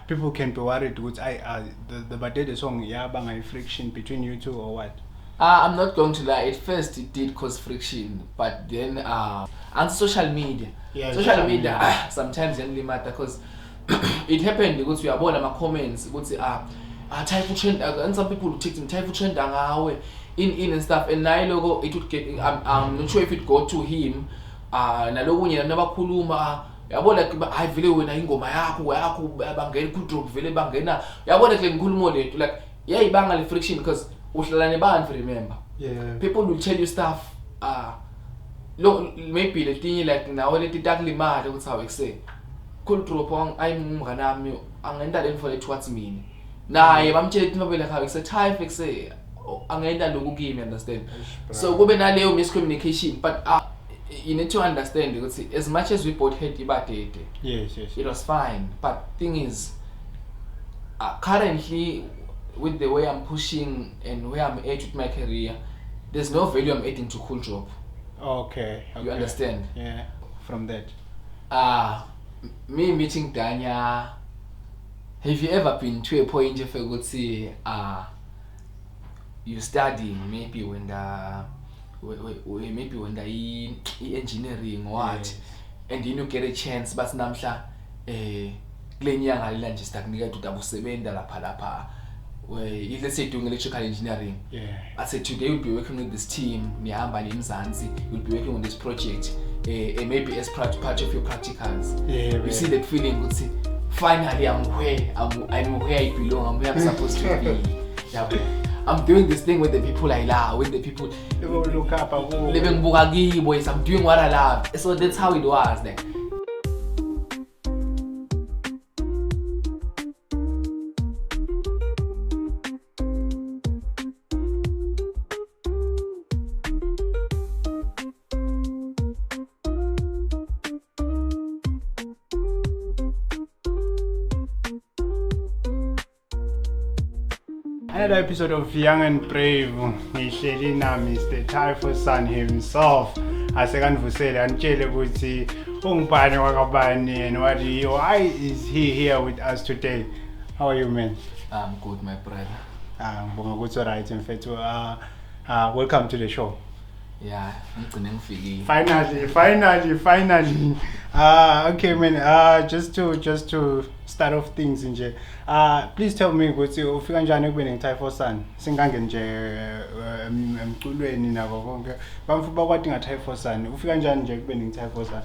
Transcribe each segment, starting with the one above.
People can be worried with the Badede song, yeah, bang friction between you two or what? I'm not going to lie, at first it did cause friction, but then on social media. Yeah, Social media sometimes really matter because it happened because we are born my comments, type of trend and some people would take them type of trend in and stuff, and now logo it would get I'm not sure if it go to him nalogo nyena nabakhuluma yabona hayi vele wena ingoma yakho bangena ku drop vele bangena yabona kule ngikhuluma lethu like yayibanga le friction because uhlala nebantu, remember. Yeah. People will tell you stuff look maybe letinye like nawe leti takulimala ukuthi awekuse cool drop ayimngane nami angenda le mfole towards mina naye bamtshela ukuthi mabele khawe kuse type ekuse angenda lokhu kimi, understand. So kube naleyo miscommunication, but you need to understand ukuthi as much as we both hate ibadede, yes, it was fine, but thing is currently with the way I'm pushing and where I'm at with my career, there's no value I'm adding to Cool Drop. Okay. You understand? Yeah. From that. Me meeting Danya, have you ever been to a point if I would say you studying maybe when the engineering or what, yes. and you get a chance but namhla kule nyanga lela nje sitakunika ukuthi abusebenza lapha let's say doing electrical engineering. Yeah. I said today you'll be working with this team, Nihamba Nimzansi, you'll be working on this project, maybe as part of your practicals. Yeah, you see that feeling, would say, finally I'm where I belong, I'm where I'm supposed to be. Yeah, I'm doing this thing with the people I love, with the people look up living Bugagi boys, I'm doing what I love. So that's how it was like. Another episode of Young and Brave. Ngihleli na Mr. Typho Sun himself. Asekandivusele antshele ukuthi ungubani wakabani and why is he here with us today? How are you, man? I'm good, my brother. Ngibonga ukuthi alright mfethu. Welcome to the show. Yeah, Finally. Okay, man. Just to start off things nje. Please tell me ukuthi ufika njani ekubeni ngeTypho Sun. Singangeni nje emculweni nako konke. Bamfuba kwathi ngaTypho Sun. Ufika njani nje ekubeni ngeTypho Sun?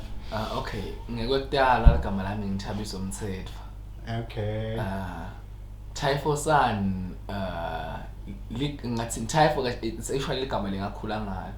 Okay, ngekutala igama lami ngithabiso Mtsetfwa. Okay. Typho Sun ngathi Typho it's actually igama lengakhula ngalo.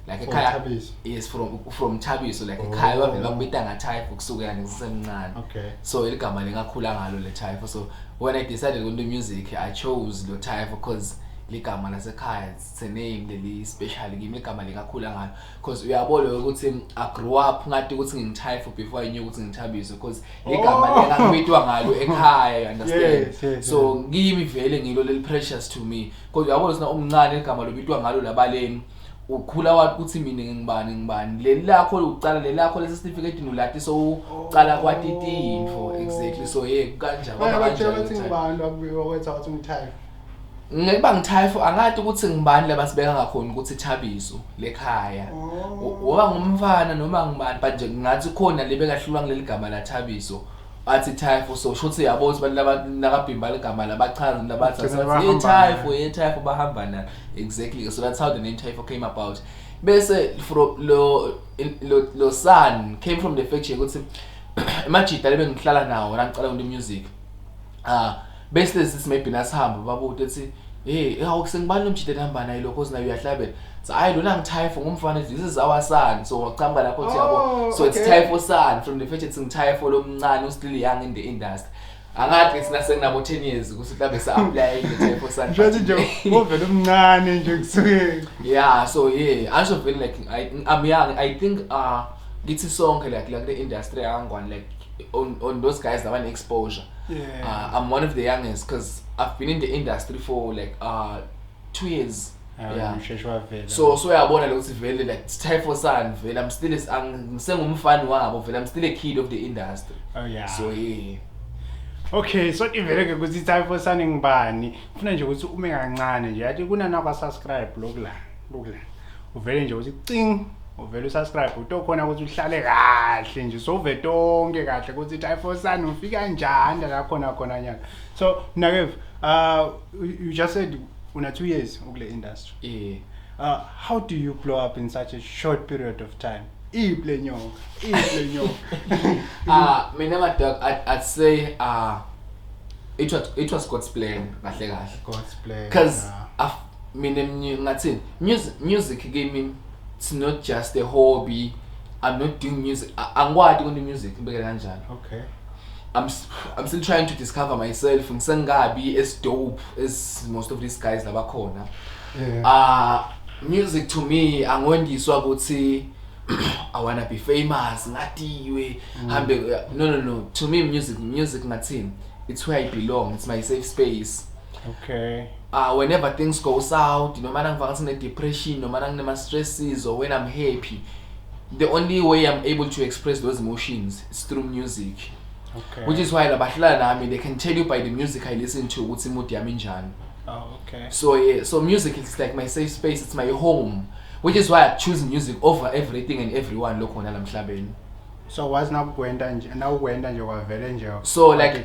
Like ekhaya is from Thabiso, like ekhaya bavela bakubita ngaTypho kusukela ngisemncane. Okay. So igama lengakhula ngalo le Typho. So when I decided to do music, I chose lo Typho because ligama lasekhaya, it's a name leli special kimi, igama lengakhula ngalo because uyabona ukuthi I grew up ngathi ukuthi ngingiTypho before I knew ukuthi ngithabiso because igama lengakubitwa ngalo ekhaya, you understand. Yes. So kimi vele ngilo leli precious to me because uyabona sina umncane igama lobitwa ngalo labaleni ukhula wathi ukuthi mina ngibani leli lakho lokucala leli lakho lesi certificate nulathi so uqala kwatiti info exactly. So kanjani bathi ngibani wakwetha wathi ngithayi ngiba ngithayi angathi ukuthi ngibani labasibeka ngakhona ukuthi Thabiso lekhaya ngoba ngumfana noma ngibani but nje ngathi khona lebekahlulwa ngileli gama la Thabiso athi Typho. So shothi yabo ukuthi bantu laba nakabhimba legama labachaza labathi Typho bahamba na exactly. So that's how the name Typho came about. Bese from lo Sun came from the fact ukuthi imagine lebe ngihlala nawo la ngicala into music bese this maybe nasihamba babuthi ethi awukusengibani nomjide ehamba naye lokho sinayo uyahlabela. So I lona ngiTypho ngumfana, this is our son. So waqhamba lapho uthi yabo. So it's Typho Sun from the fact it's Typho lomncane still young in the industry. Angathi sina senginabo 10 years ukuthi mhlambe sa apply the Typho Sun. Nje uvela umncane nje kusuke. Yeah, so I also feel like I'm young. I think ngithi sonke like the industry angwan like on those guys that want exposure. Yeah. I'm one of the youngest because I've been in the industry for like 2 years. Yeah. So uyabona ukuthi vele like Typho Sun vele I'm still ngisengumfani wabo vele I'm still a kid of the industry. Oh yeah. So Okay, so ivele ke ukuthi Typhoon Sun ngibani ufuna nje ukuthi ume kancane nje yathi kunanaba subscribe lokula uvele nje uthi cing uvele usubscribe utokhona ukuthi uhlale kahle nje so uve tonke kahle ukuthi Typhoon Sun ufika kanjani la khona nyaka. So Nakev, you just said una 2 years ukule industry. Yeah. How do you blow up in such a short period of time? Iple nyonga. Mina madog, I'd say it was God's plan kahle kahle. God's plan. Because mina ngathi music gave me, it's not just a hobby. I'm not doing music. Angikwadi ukwenza music ngibeke kanjalo. Okay. I'm still trying to discover myself. Ngisengabi as dope as most of these guys labakhona. Yeah. Music to me angondiswa ukuthi I wanna be famous ngatiwe hambe no to me music ngathi it's where I belong, it's my safe space. Okay. Whenever things go south, no matter if I'm in depression, no matter if I'm stresses or when I'm happy, the only way I'm able to express those emotions is through music. Okay. Which is why labahlala nami they can tell you by the music I listen to ukuthi mood yami njani. Oh, okay. So yeah, so music is like my safe space, it's my home. Which is why I choose music over everything and everyone lokhona la emhlabeni. So was nawukwenda nje kwavele nje. So like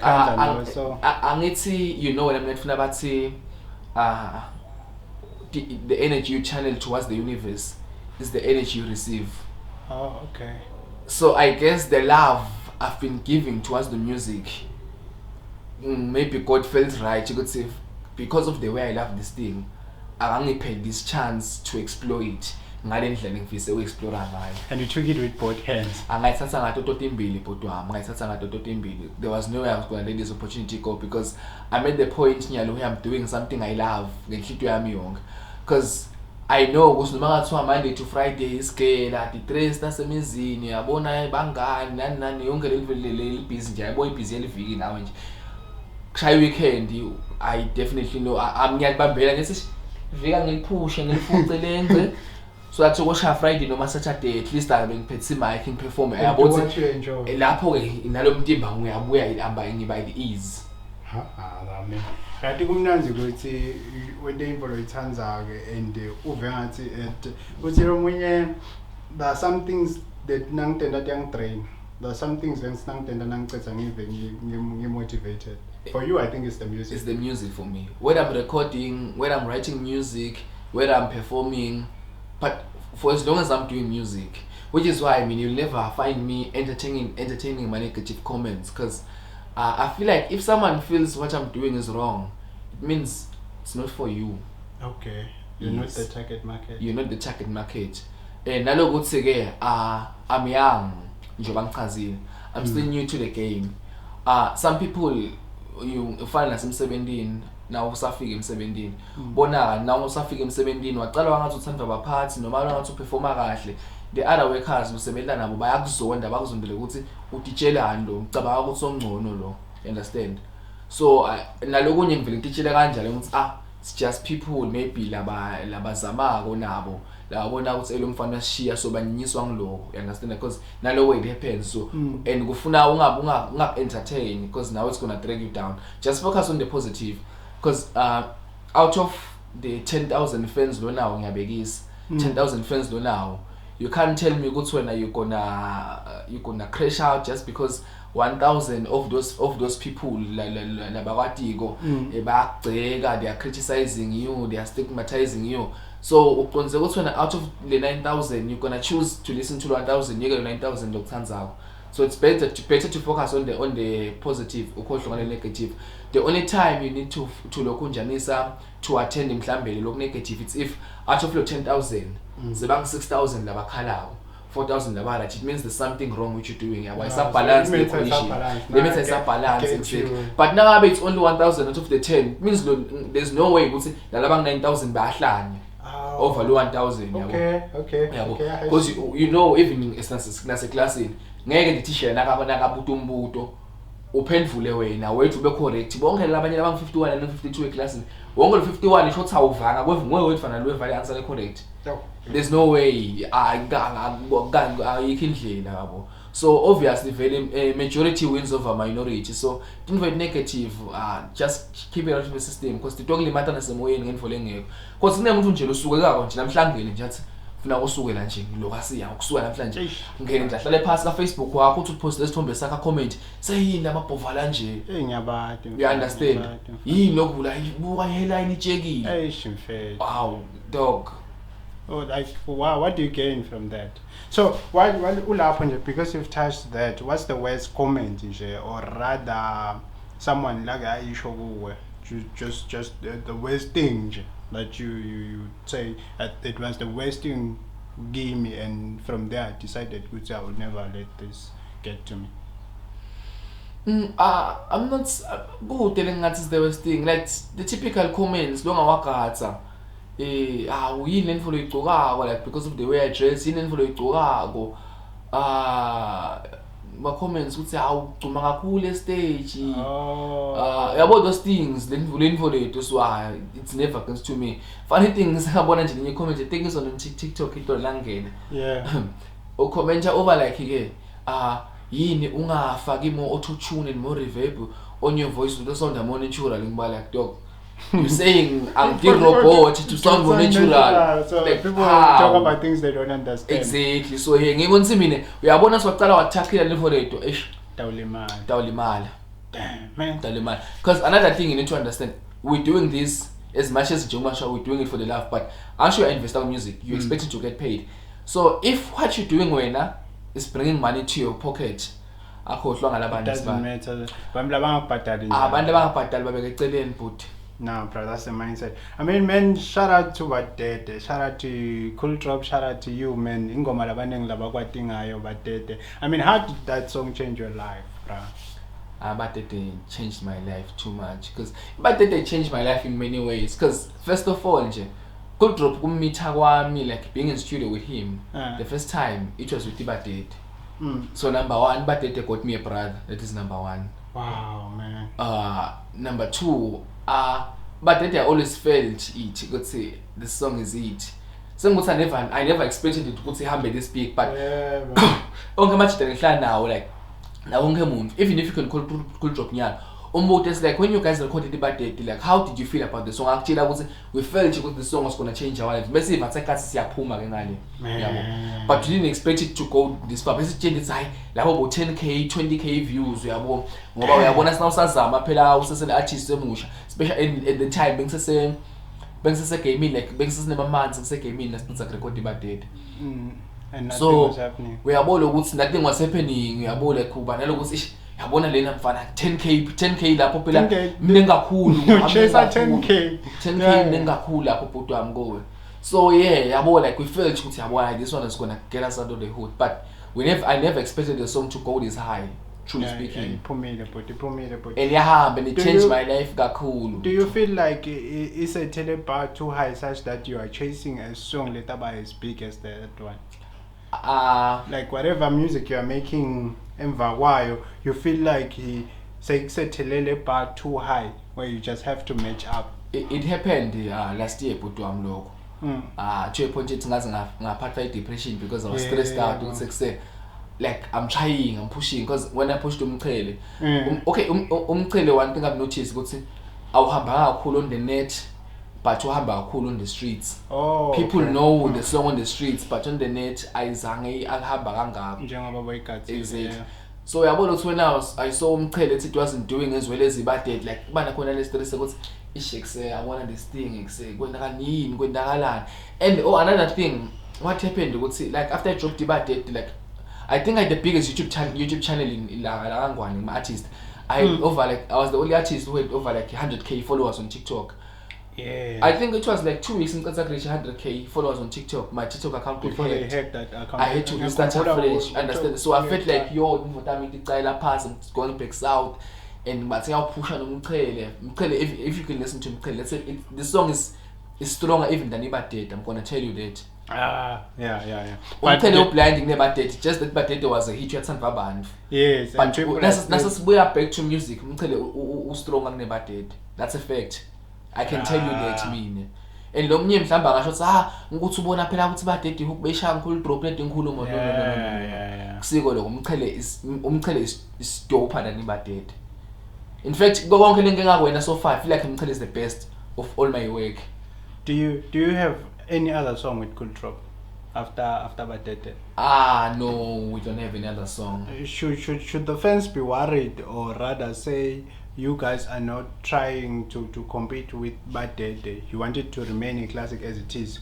so angithi you know what I'm not funa bathi the energy you channel towards the universe is the energy you receive. Oh, okay. So I guess the love I've been giving towards the music, maybe God felt right, you could say, because of the way I love this thing, angiphe this chance to explore it ngale ndlela ngifisa uexplore ngayo. And you took it with both hands. Angayithatha ngato toto imbili bhuti wami, angayithatha ngato toto imbili. There was no way I was going to let this opportunity go because I'm at the point nyalo where I'm doing something I love ngenhlitiyo yami yonke. Because I know ukuthi noma ngathiwa Monday to Friday isigela di-3 nasemizini yabona bangani nani yonke leli busy nje yabo ibusy eliviki nawe nje. Kushaya weekend I definitely know ngiyakubambela ngithi vika ngiliphushe ngilifuce lenze so that ukosha Friday noma Saturday at least abe ngiphethe mic ngiperform yabo lapho ke nalomtimba ngiyabuya ihamba ngiba at ease. Amen. Kanti kumnandi ukuthi wente imvolo ithanza ke and uve ngathi uthi omunye there are some things that nangitenda yang-drain, there are some things nangitenda nangicetha ngive ngi-motivated. For you I think it's the music. It's the music for me. When I'm recording, when I'm writing music, when I'm performing, but for as long as I'm doing music, which is why I mean you'll never find me entertaining my negative comments because I feel like if someone feels what I'm doing is wrong, it means it's not for you. Okay. You're Yes. not the target market. You're not the target market. Nalokuthi ke I'm young, njengoba ngichazile. I'm still new to the game. Some people you find nasemsebentini nawo usafika emsebentini. Bona nawo usafika emsebentini waqala wangathi uthanda abaphathi noma wangathi uperforma kahle. The other workers usebenza nabo bayakuzonda bakuzondele ukuthi utitshelani lo ngicabanga ukuthi ongcono lo, you understand. So nalokunye ngivele ngititshele kanjalo ukuthi it's just people maybe labazamako nabo labona ukuthi elo mfana sishiya so banyinyiswa ngilo, you understand, because nalo way it happens. So and kufuna unga entertain because now it's going to drag you down. Just focus on the positive because out of the 10,000 fans lo now ngiyabekisa 10,000 fans lo now, you can't tell me ukuthi wena you're gonna crash out just because 1,000 of those people labakwatiko bayagceka, they are criticizing you, they are stigmatizing you. So uqonze ukuthi wena out of the 9,000 you're gonna choose to listen to 1,000 you get 9,000 lokuthandzayo. So it's better to focus on the positive ukhohlwa ngale negative. The only time you need to lokunjanisa to attend mhlawumbe lo negative, it's if out of your 10,000 sebang 6,000 labakhalao, 4,000 labala, it means there's something wrong with you doing. Yeah, why some balance the equation. Let me say some balance. But now it's only 1,000 out of the 10. It means there's no way you say labang 9,000 bahlanye over 1,000. Okay. Because you know even in nase class ngeke ndithishe nakabuta umbuto uphendvule wena wethu ube correct bonke labanye labang 51 and 52 eclassini wonke lo 51 isho thawuvanga kwevungwe wethu fana lo evale answer correct. There's no way ayikho indlela yabo. So obviously very majority wins over minority. So don't very negative. Just keep it out of the system because the dog limata nasemoyeni ngendlela engekho. Because kunemuntu nje losuke kako nje namhlangene nje athi ufuna usukela nje lokasiya ukusuka namhlanje ngene nje ahlale phansi ka Facebook wakho uthi upost lesithombe sakho comment seyini amabhovala nje ngiyabati you understand yini lokuvula ibuka headline itshekile mfethu wow dog. Oh, like wow, what do you gain from that? So while ulapho nje, because you've touched that, what's the worst comment nje, or rather someone like ayisho kuwe just the worst thing nje, that you say it was the worst thing give me, and from there I decided I will never let this get to me. I'm not telling that is the worst thing, like the typical comments longa wakatsa uyini lento loyigcokako, like because of the way I dress yini lento loyigcokako, ma comments ukuthi awugcuma kakhulu stage, yabo those things lento lethu, so it's never comes to me. Funny things ngabona nje linye comment thank you on TikTok into langena o commenta over like ke yini ungafaki more auto tune and more reverb on your voice to sound more natural ngibala like dog. You're saying I'm the robot to sound more natural. So like, people talk about things they don't understand. Exactly. So ngikonzi mina uyabona siwaqala wathakila level lethu dawulimala. Damn man. Dawulimala. Because another thing you need to understand, we're doing this as much as Jomasha, we're doing it for the love, but once you invest in music, you expect it to get paid. So if what you're doing wena is bringing money to your pocket, it doesn't matter. Abantu abangabhadali babeke eceleni but no, bro, that's the mindset. I mean, man, shout out to Batete, shout out to Cool Drop, shout out to you, man. Ingoma labaneng labakwatingayo Batete. I mean, how did that song change your life, bro? Batete changed my life too much, because Batete changed my life in many ways. Because first of all, Cool Drop kummeeta kwami, like being in studio with him, the first time it was with Batete. So number one, Batete got me a brother. That is number one. Wow, man. Number two, but then I always felt it. You could say the song is it. So I never expected it to say hambe this big, but onke much now like even if you can call Cool Drop nyana. It's like when you guys recorded the Batete, like how did you feel about the song? Actually, we felt the song was gonna change our lives. Basically, but we didn't expect it to go this far. Basically, it's like about 10k, 20k views. We are now sazama phela usese artist emusha, especially at the time bengise gaming like bengise nemanzi ngise gaming nasipitsa record Batete. And nothing so was happening. We are ukuthi nothing was happening. We are like kuba nalokuthi yabona lena mfana 10k lapho phela mningi kakhulu chase 10k mningi kakhulu lapho bhuti wami ngowe. So yeah, yabo like we felt ukuthi yabo this one is going to get us out of the hood, but I never expected the song to go this high, truly speaking. And and it changed my life kakhulu. Do you feel like is a telebar too high such that you are chasing a song later by as big as that one? Like whatever music you are making emva kwayo, you feel like he sayikusethelele bar too high where you just have to match up. It happened last year bhuti wami lokho. To a point ethi ngaze ngaphatha depression because I was stressed out ukuthi like I'm trying, I'm pushing, because when I pushed Umchele, okay, Umchele one thing I've noticed ukuthi awuhamba kakhulu on the net, but uhamba kakhulu on the streets. People know the song on the streets, but on the net ayizange ahamba kangako. Njengoba boyikathi. Exactly. So yabona ukuthi when I saw Umchele it wasn't doing as well as Batete, like bana khona le stress ukuthi ishekse I want this thing ekuse kwendakalani. And another thing, what happened ukuthi like after I dropped Batete, like I think I had the biggest YouTube channel in La Kangwane, my artist. I was the only artist who had over like 100k followers on TikTok. Yeah. I think it was like 2 weeks since I reached 100k followers on TikTok. My TikTok account got before they hacked that account. I had to restart afresh. Understand? So I felt like I'm going back south, and but I'll push on Mchele. If you can listen to Mchele, let's say the song is stronger even than Batete. I'm gonna tell you that. Yeah. But blinding Batete, just that Batete was a hit at San Baband. Yes, but that's we are back to music. Mchele stronger than Batete. That's a fact. I can tell you that, mean. and lo mnye mhlamba ngasho ukuthi ukuthi ubona phela ukuthi badede hook beshaya ngikhulu drop leti ngikhulumo no kusiko lokho umchele is doper than ibadede. In fact konke lenge ngakwena so far I feel like umchele is the best of all my work. Do you have any other song with Cool Drop after Badete? No, we don't have any other song. Should the fans be worried, or rather say you guys are not trying to compete with Badete? You want it to remain a classic as it is.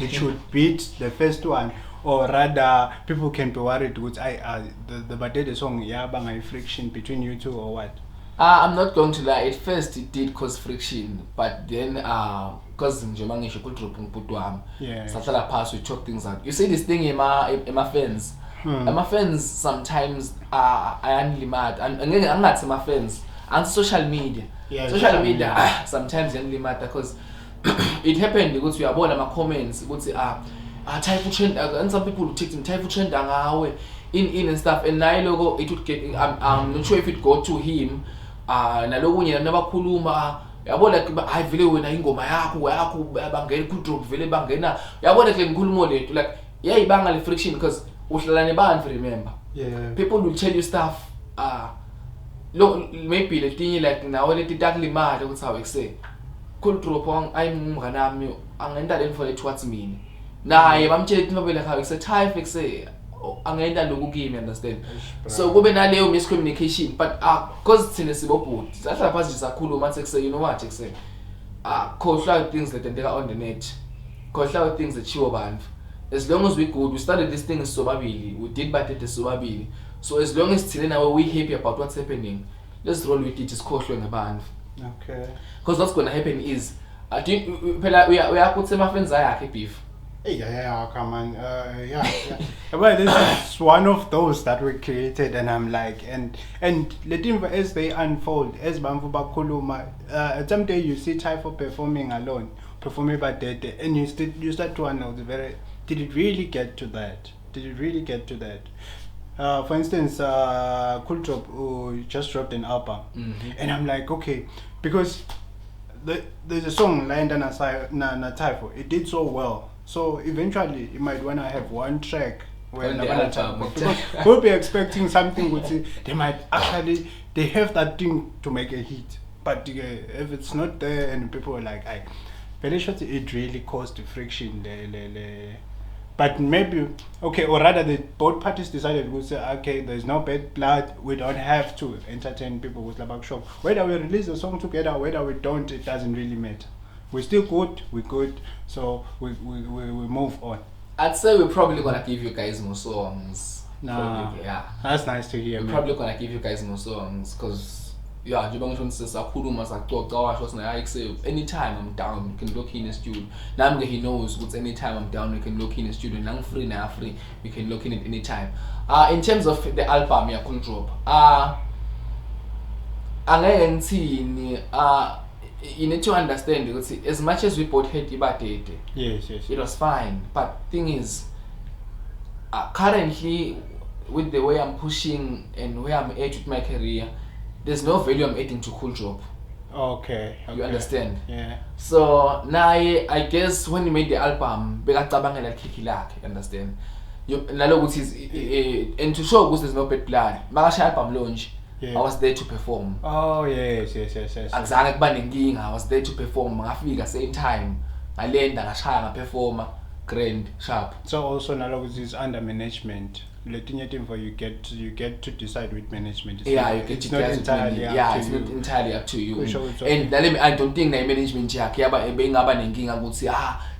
It should beat the first one, or rather people can be worried with the Badete song yabanga friction between you two, or what? I'm not going to lie, at first it did cause friction, but then because njengoba ngisho ku drop ngibhuti wami sahlala phansi we talk things out. You see this thing in my fans. My fans sometimes ayanlimata angeke angathi my fans on social media. Social media sometimes yanlimata because it happened ukuthi uyabona ama comments ukuthi type trend and some people would take type trend ngawe in and stuff, and naye logo it would get I'm not sure if it go to him nalokunye nabakhuluma yabona hayi vele wena ingoma yakho bangena ku drop vele bangena yabona kule ngikhulumo lethu like yayibanga le friction because uhlala nebantu. Remember people will tell you stuff maybe letinye like nawe leti takulimala ukuthi awekuse Cool Drop ayimnganami angenda le for towards mina naye bamtshela ukuthi mabele kha ekuse type ekuse angenda lokhu kimi, understand. So kube naleyo miscommunication, but because thina sibobhuti sahlala phansi nje sakhuluma sekuse you know what ekuse khohlwa things that endeka on the net, khohlwa things that chiwo bantu. As long as we good, we started this thing sobabili, we did Badete sobabili. So as long as thina nawe we happy about what's happening, let's roll with it, just khohlwe ngabantu. Okay. Because what's going to happen is phela uyaputse ma friends ayakhe beef. Yeah, come on. But this is one of those that we created, and I'm like, and let them as they unfold, as Bamfu Bakuluma. Someday you see Typho performing alone, performing Badete, and you start to wonder, did it really get to that? Did it really get to that? For instance, Cool Drop just dropped an album, and I'm like, okay, because there's a song lined on na Typho. It did so well. So eventually, you might wanna have one track where because we'll be expecting something which they might actually they have that thing to make a hit, but if it's not there and people are like, very sure it really caused friction. But maybe okay, or rather, both parties decided we say okay, there's no bad blood. We don't have to entertain people with Labak Shop. Whether we release the song together, whether we don't, it doesn't really matter. We're still good, we're good, so we move on. I'd say we're probably gonna give you guys more songs. Probably, that's nice to hear. We're probably gonna give you guys more songs, cause njengoba ngisho sisakhuluma sacoca washo sina say anytime I'm down we can look in the studio. Nami he knows ukuthi anytime I'm down we can look in the studio. Nang free na free we can look in it anytime. In terms of the album ya Cool Drop, angeke ngithini you need to understand because as much as we both hate Badete, yes, it was fine. But thing is, currently with the way I'm pushing and where I'm at with my career, there's no value I'm adding to Cool Drop. Okay. You understand? Yeah. So now I guess when he made the album, bekacabangela khiki lakhe, understand? Nalokuthi is and to show ukuthi there's no bad blood. Makasha album launch. I was there to perform. Oh yes. Akuzange kuba nenkinga. I was there to perform. Ngafika same time. Ngalenda ngashaya ngaperforma grand sharp. So also nalokuthi is under management. Letinye thing for you get to decide with management. It's not entirely up to you. And I don't think the management yakhe bengaba nenkinga ukuthi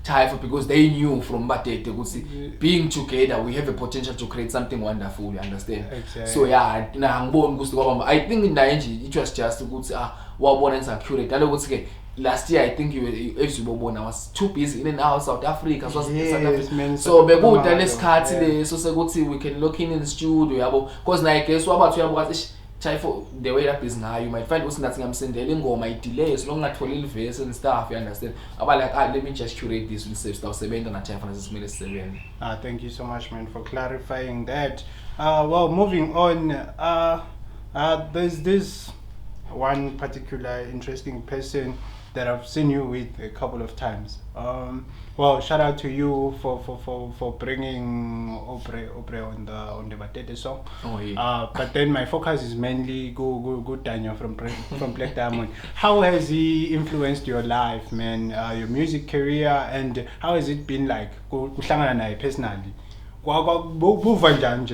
Typho because they knew from Badete ukuthi being together we have a potential to create something wonderful, you understand? Exactly. So ngiboni ukuthi kwaba I think naye nje it was just ukuthi wabona insecurity nalokuthi ke last year I think I was too busy in and out South Africa, so bekuda lesikhathi leso sekuthi we can look in the studio yabo because na I guess wabathi uyabuka Typho the way that is now you might find ukuthi ngathi ngamsendela ingoma delay as long ngatholi verse and stuff, you understand? Aba like let me just curate this with save stuff sebenza na Typho nasesimele sisebenza. Thank you so much, man, for clarifying that. Well, moving on, there's this one particular interesting person that I've seen you with a couple of times. Well, shout out to you for bringing Obre on the Batete song. Oh yeah. But then my focus is mainly go Daniel from Black Diamond. How has he influenced your life, man? Your music career, and how has it been like? Kuhlangana naye personally.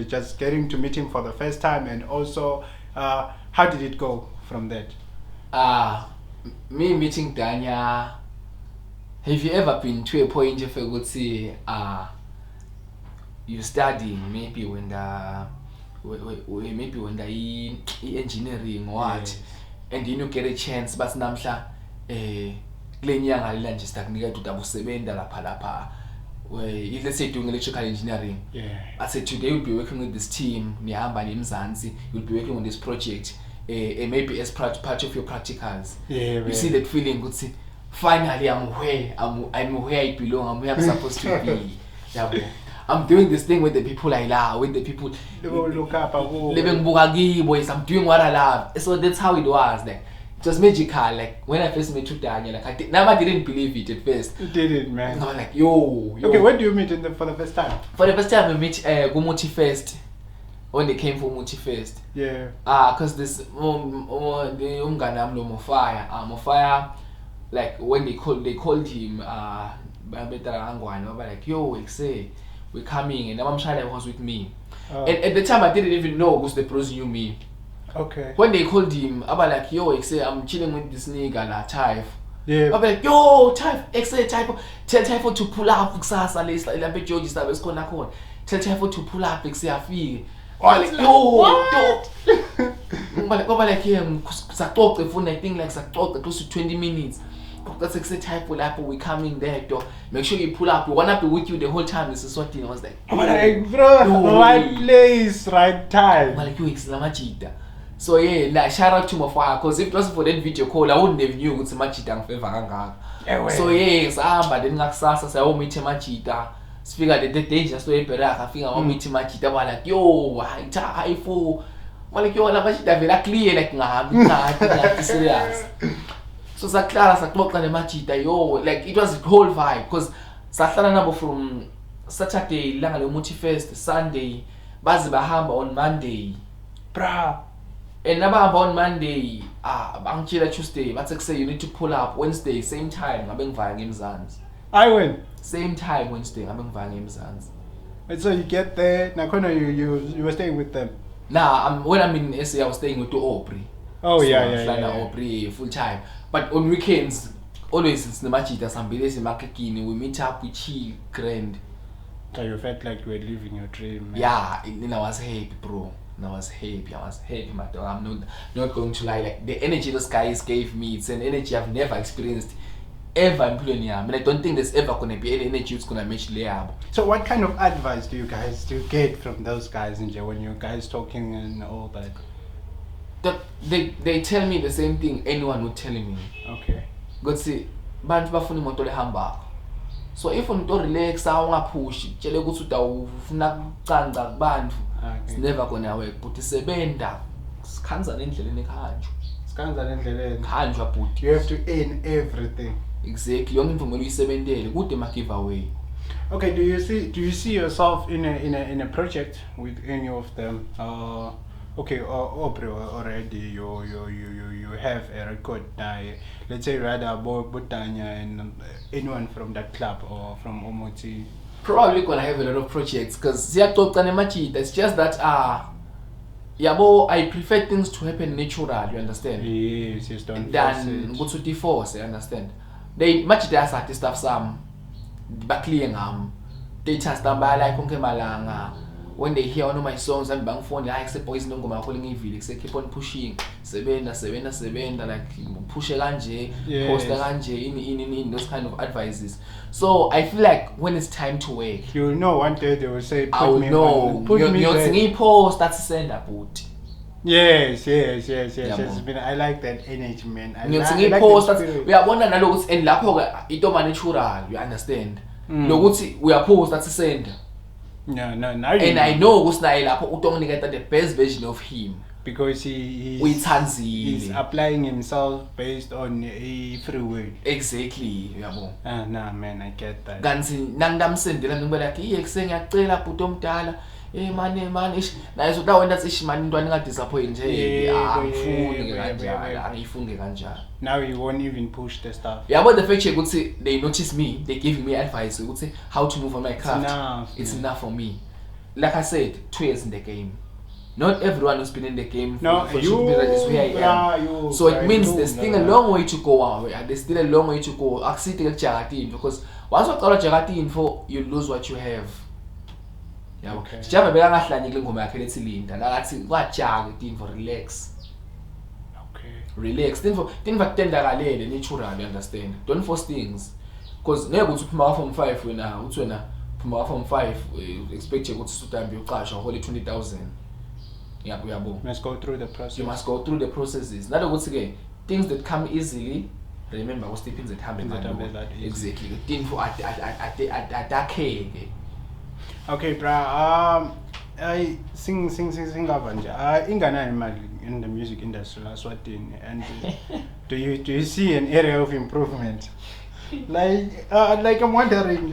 Just getting to meet him for the first time, and also how did it go from that? Me meeting Danya. Have you ever been to a point if I would say you studying maybe when the engineering or what, Yes. and you get a chance, but namhla lenyanga lila nje stakunika udakusebenta lapha let's say doing electrical engineering. Yeah. I said today you'll be working with this team, Nihamba Nimzansi, you'll be working on this project, maybe as part of your practicals. Yeah, you see that feeling, good see, finally I'm where I belong, I'm where I'm supposed to be. Yeah, I'm doing this thing with the people I love, with the people Look up, living Bugagi boys, I'm doing what I love. So that's how it was. Like it was magical. Like when I first met Daniel, like I didn't believe it at first. You did it, man. I was like, yo. Okay, when do you meet for the first time? For the first time we meet Gumuti Fest. When they came for Muti Fest. Yeah. Cause this the Umganam Mofire, like when they called him like, yo, like say we're coming, and Mom Shada was with me. And at the time I didn't even know because the pros knew me. Okay. When they called him, I was like, yo, like say I'm chilling with this nigga la Typh. Yeah. I was like, yo, Typh, tell Typh to pull up kusasa like George is always gonna call. Tell Typh to pull up like say I feel. Like, yo, like yeah, the phone I think like close to 20 minutes. That's like type of like we coming there, though. Make sure you pull up. We wanna be with you the whole time. This is what I was like. I'm like, bro, right place, right time. I'm like, yo, it's Lamachita. So yeah, like shout out to Mofire, because if it wasn't for that video call, I wouldn't have knew it's Machita and Favanga. So yeah, but then Naxasa say, oh, meet Machita. Speak at the danger story, Perak. I think I'll meet Machita. I'm like, yo, high fool. I'm like, yo, Machita very clear, like, nah, serious. So Saklara Sakmoka the Machita, yo, like it was the whole vibe because Satlana number from Saturday, Langale Muti Fest, Sunday, Bazibahamba on Monday. Bruh. And Nabahamba on Monday, Bangchila Tuesday, but say you need to pull up Wednesday, same time, I'm being vying in Zans. I win. Same time Wednesday, I'm being vying in Zans. And so you get there, Nakono, you were staying with them. Nah, when I'm in SA, I was staying with the Opry. Oh, so yeah. Opry full time. But on weekends, always it's the Machita, some days in Makakini, we meet up, we chill, grand. So you felt like you were living your dream, man. Yeah, and I was happy, bro. I was happy, my dog. I'm not going to lie. Like the energy those guys gave me, it's an energy I've never experienced ever in Polonia. I mean, I don't think there's ever gonna be any energy that's gonna match Leab. So what kind of advice do you get from those guys when you guys talking and all that? They tell me the same thing anyone would tell me. Okay. God see, bantu bafuna imoto lehamba. So if unto relax awungapush, tshele ukuthi utawufuna ukucanca kubantu. It's never gonna work. But isebenda sikhanza nendleleni ekhanjwa. Sikhanza nendleleni. Khanjwa but You have to earn everything. Exactly. Yonke imvumo uyisebentele kude ma giveaway. Okay, do you see yourself in a project with any of them? Okay, Opry already you have a record now. Let's say rather Botanya and anyone from that club or from Omoti. Probably gonna have a lot of projects because it's just that yabo I prefer things to happen natural, you understand? Yes, don't than go to force, you understand? They much there's artist stuff some bakling they just like konke malanga. When they hear one of my songs and bang phone like say boys no go calling evil, say keep on pushing, sebenda like push kanje, post kanje in those kind of advices. So I feel like when it's time to work, you know, one day they will say put me there. Post that's send a boot. Yes. I like that energy, man. I like post that we are one and looks and lapho itoma natural, you understand? Lokuthi we are post that's send. No. And I know Gusna lapho utonginiketa the best version of him. because he's uyithanzile applying himself based on a free will. exactly yabo Nah man, I get that. kanti nangidamsendela ngibe like iye kusengiyacela bhuti omdala man ish naye uzodawona athi man intwana inga disappoint nje angifuni kanjalo angifuni kanjalo. Now he won't even push the stuff. Yabo the fact ukuthi they notice me, they giving me advice ukuthi how to move on my craft. It's enough for me. Like I said, 2 years in the game. Not everyone who's been in the game for should be is where I am. So it means there's still a long way to go. There's still a long way to go. Akusithi ekujagatini because once uqala ujagatini for you lose what you have. Yabo. Okay. Sijaba bekangahlanyile ingoma yakhe lethi Linda. Nakathi kwajaga tin for relax. Okay. Relax. Tin for kutendakalele natural, you understand. Don't force things. Because ngeke uthi uphuma ka form 5 wena uthi wena uphuma ka form 5 expect ukuthi sudambi uqashwa hole 20,000. Yabo. Must go through the process. You must go through the processes. Not ukuthi ke things that come easily. Remember what's the things that happen exactly. Things for atakheke. Okay, bra. I sing nje. Ingana imali in the music industry last what and do you see an area of improvement? Like I'm wondering,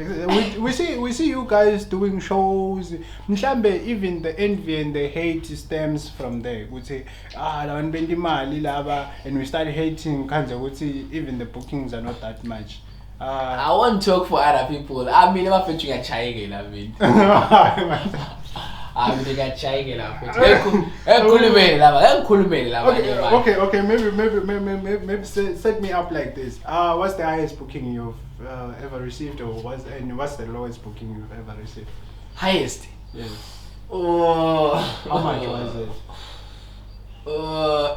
we see you guys doing shows. Mhlambe even the envy and the hate stems from there. We say lawan bendi mali laba, and we start hating kanze ukuthi even the bookings are not that much. I won't talk for other people. I mean, I'm featuring a child. I mean, I'm the guy child. Okay. Maybe set me up like this. What's the highest booking you've ever received, or what's the lowest booking you've ever received? Highest? Yes. Oh. How much was it?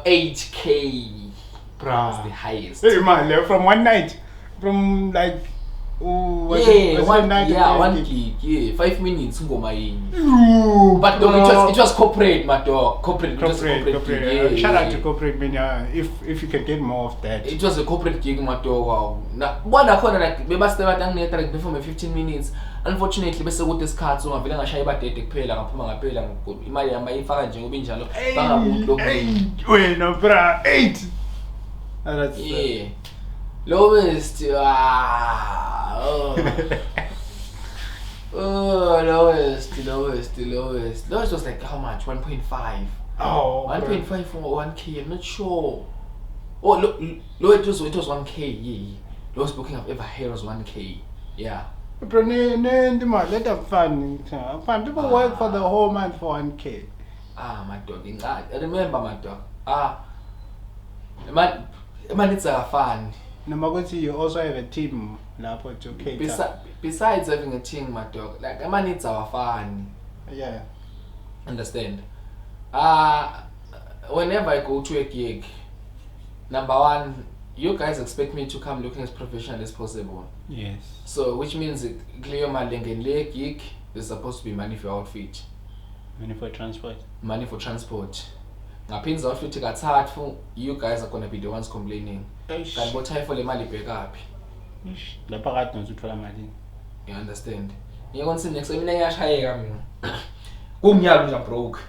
8K. That's the highest. Hey man, from one night, from like. One gig, 5 minutes ngoma yini. But dog, it was corporate, my dog. Corporate. Yeah. Shout out to corporate, man. If you can get more of that. It was a corporate gig, my dog. Wow. Na bona khona like bebastela tangnet like before 15 minutes. Unfortunately bese kuthi isikhathi so ngavela ngashaya ibadede kuphela ngaphuma ngaphela imali yami ayifaka nje ngoba injalo bangabuthi lokho. Wena bra 8. That's yeah. Lowest lowest was like how much? 1.5. Oh, 1.5 for 1K. I'm not sure. Oh, low it was 1K. Yeah. Lowest booking I've ever had was 1K. Yeah. Bro, let them fun. People work for the whole month for 1K. My dog. I remember my dog. Man, it's a fun. Namaguti, you also have a team lapho to cater. Besides having a team, my dog, like man, it's our fun. Yeah. Understand? Whenever I go to a gig, number one, you guys expect me to come looking as professional as possible. Yes. So, which means clear my length gig, there's supposed to be money for outfit. Money for transport. Money for transport. Ngaphinza outfit kathathu, you guys are gonna be the ones complaining. Kanti bothaya for le mali bhekaphi. Lapha kade nozuthola malini. You understand? Ngiyakona next mina ngiyashayeka mina. Kumnyalo nje broke.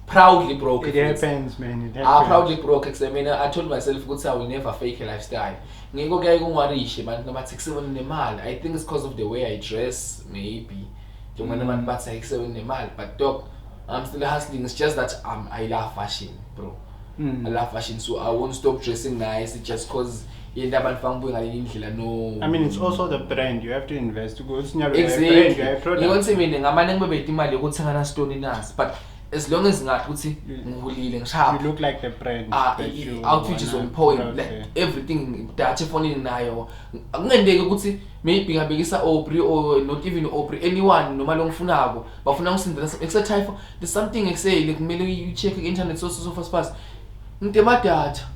Proudly broke. It happens, man. It happens. Proudly broke. I told myself ukuthi I will never fake a lifestyle. Ngiko kuyaye kungarishe bantu bathi kusebona nemali. I think it's because of the way I dress maybe. Njengoba abantu bathi kusebona nemali, but dog, I'm still hustling. It's just that I love fashion, bro. I love fashion, so I won't stop dressing nice just because no. I mean, it's also the brand. You have to invest to go. Exactly. You want to mean ngamane ngibe imali yokuthenga na stone nas, but as long as ngathi uthi ngihulile ngishapha. You look like the brand. Outfit is on point. Like everything that phone nayo. Akungendeke ukuthi maybe ngabekisa Aubrey or not even Aubrey, anyone noma longifunako bafuna ngisindela extra type. There's something say like kumele you check the internet so fast. Ngitema data.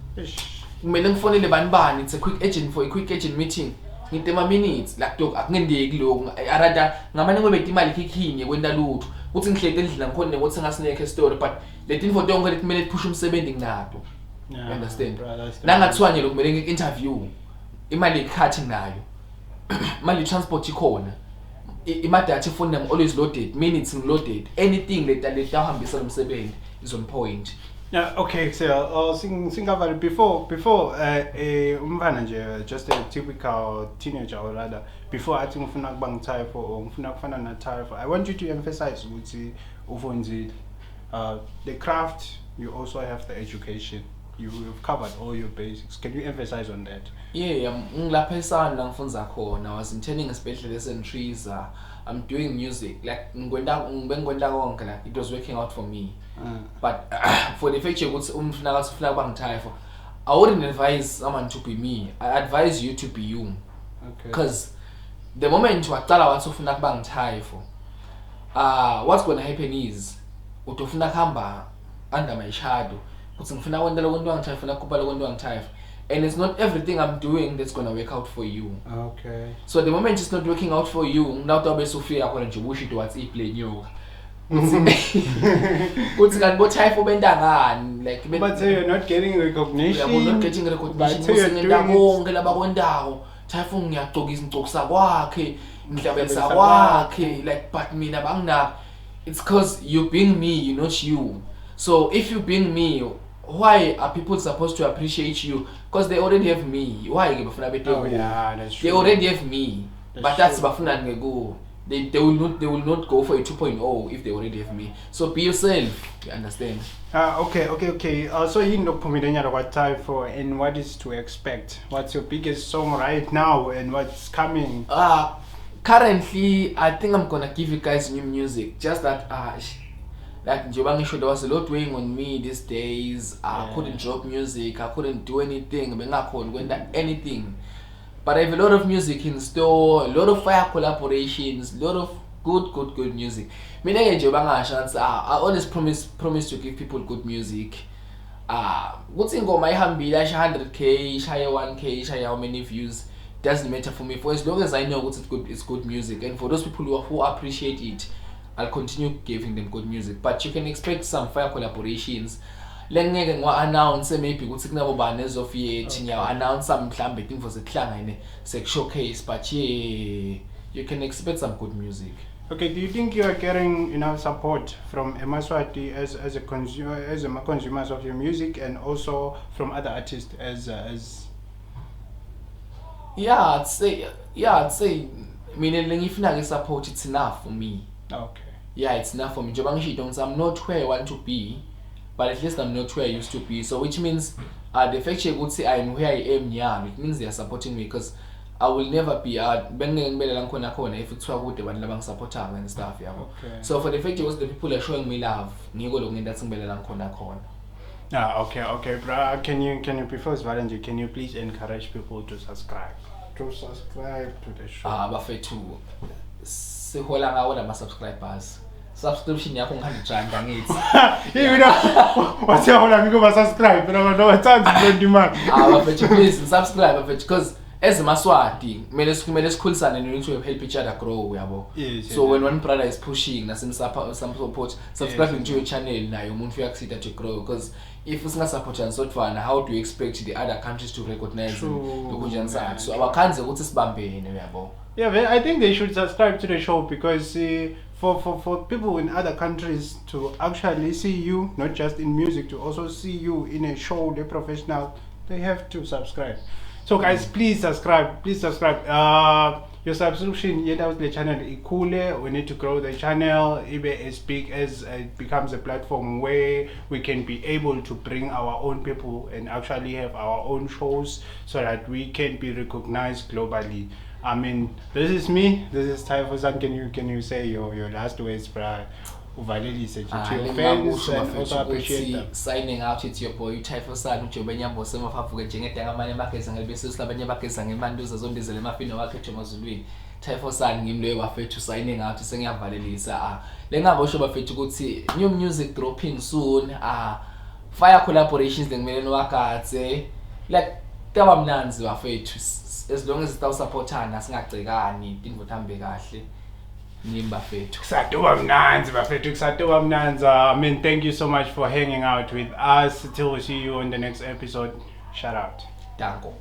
Kumele ngifonele banibani, it's a quick agent meeting. Ngitema minutes like dog akungendeki lokho. Arada ngamane ngobethe imali khikhinye kwenta lutho. Uthi ngihlete endlini ngikhona ukuthi ngasineke story but lethi info tonke lethi kumele push umsebenzi nginato. You understand? Nangathiwa nje lokumele ngi-interview. Imali ikhathi nayo. Imali transport ikhona. Imadata phone nami always loaded, minutes loaded. Anything leta uhambisa umsebenzi is on point. Okay, so singavali before umfana nje just a typical teenager or rather before athi ngifuna ukuba ngitype or ngifuna kufana na type, I want you to emphasize ukuthi ufundzile the craft, you also have the education, you've covered all your basics. Can you emphasize on that? Yeah, ngilapha esana ngifunza khona. I was interning especially as in trees. I'm doing music like ngikwenza konke like it was working out for me. But for the fact ukuthi umfuna kathi ufuna ukuba ngithayifo, I wouldn't advise someone to be me. I advise you to be you. Okay. Because the moment waqala wathi ufuna ukuba ngithayifo, what's going to happen is utofuna kuhamba under my shadow. Ukuthi ngifuna kwenta lokho wangithayifo, ngifuna ukuba lokho wangithayifo. And it's not everything I'm doing that's going to work out for you. Okay. So the moment it's not working out for you, now to be Sophia akona nje bushi to what's play nyoka. Kuthi kanti bo type ubenda ngani like but so you're not getting recognition. You're not getting recognition. But you're Ngenda doing konke labakwendawo. Type ngiyagcoka izingcokisa kwakhe, ngihlabelisa kwakhe like but mina banginaki. It's cause you being me, you're not you. So if you being me, why are people supposed to appreciate you? Because they already have me. Why you bafuna bete? Oh yeah, that's true. They already have me. But that's true. bafuna ngego. They will not go for a 2.0 if they already have me. So be yourself. You understand? Okay. So you know Pumidenya what type for and what is to expect? What's your biggest song right now and what's coming? Currently I think I'm gonna give you guys new music. Just that like Njobangi show, there was a lot weighing on me these days. I couldn't drop music, I couldn't do anything, anything. But I have a lot of music in store, a lot of fire collaborations, a lot of good music. I always promise to give people good music. What's in go my hambila 100k, share 1k, share how many views, doesn't matter for me. For as long as I know it's good music, and for those people who appreciate it, I'll continue giving them good music. But you can expect some fire collaborations. Lengeke ngwa announce maybe ukuthi kunabobani ezofiyethu ngiya announce mhlambe info zehlangene sek showcase, but yeah, you can expect some good music. Okay, do you think you are getting enough support from Emaswati as a consumer, as consumers of your music, and also from other artists as Yeah, I'd say mina lengifuna ke support, it's enough for me. Okay. Yeah, it's enough for me. I'm not where I want to be, but at least I'm not where I used to be. So which means the fact would say I'm where I am now, it means they are supporting me, because I will never be if it's good they support and stuff. Yeah. Okay. So for the fact was the people are showing me love, okay, bro. Can you before Valenji, can you please encourage people to subscribe? To subscribe to the show. Bafethu sihola ngawo lama subscribers. Subscription yakho ngikhandijanga ngithi. You know, what's your whole amigo subscribe? No, it's not demand. Bafethu please subscribe bafethu, because as Maswati, kumele sikhulisane and we need to help each other grow, yabo. Yes, so when one brother is pushing some support, subscribing to your channel nayo umuntu uyakusiza to grow, because if usinga support and so far, how do you expect the other countries to recognize lokho sakho? So abakhanze ukuthi sibambene, yabo. Yeah, I think they should subscribe to the show, because for people in other countries to actually see you, not just in music, to also see you in a show, they're professional, they have to subscribe. So guys, please subscribe. Your subscription yet out the channel ikule. We need to grow the channel even as big as it becomes a platform where we can be able to bring our own people and actually have our own shows, so that we can be recognized globally. I mean, this is me. This is Typhosan. Can you say your last words, bro? Uvalelise to your fans and also appreciate them. Signing out with your boy Typhosan ujobenya mbose mafafuke njengedanga amanye bakeza ngelibese silabanye bakeza ngemanduza zondizele mafino wakhe emazulwini. Typhosan ngimlo wafethu signing out sengiyavalelisa. Lengabosho bafethu ukuthi new music dropping soon. Fire collaborations ngimele wakathe. Like taba mnanzi wafethu, as long as sitawusupportana singagcekani into thambe kahle. Kusatoba mnanzi. I mean, thank you so much for hanging out with us. Till we see you on the next episode. Shout out. Danko.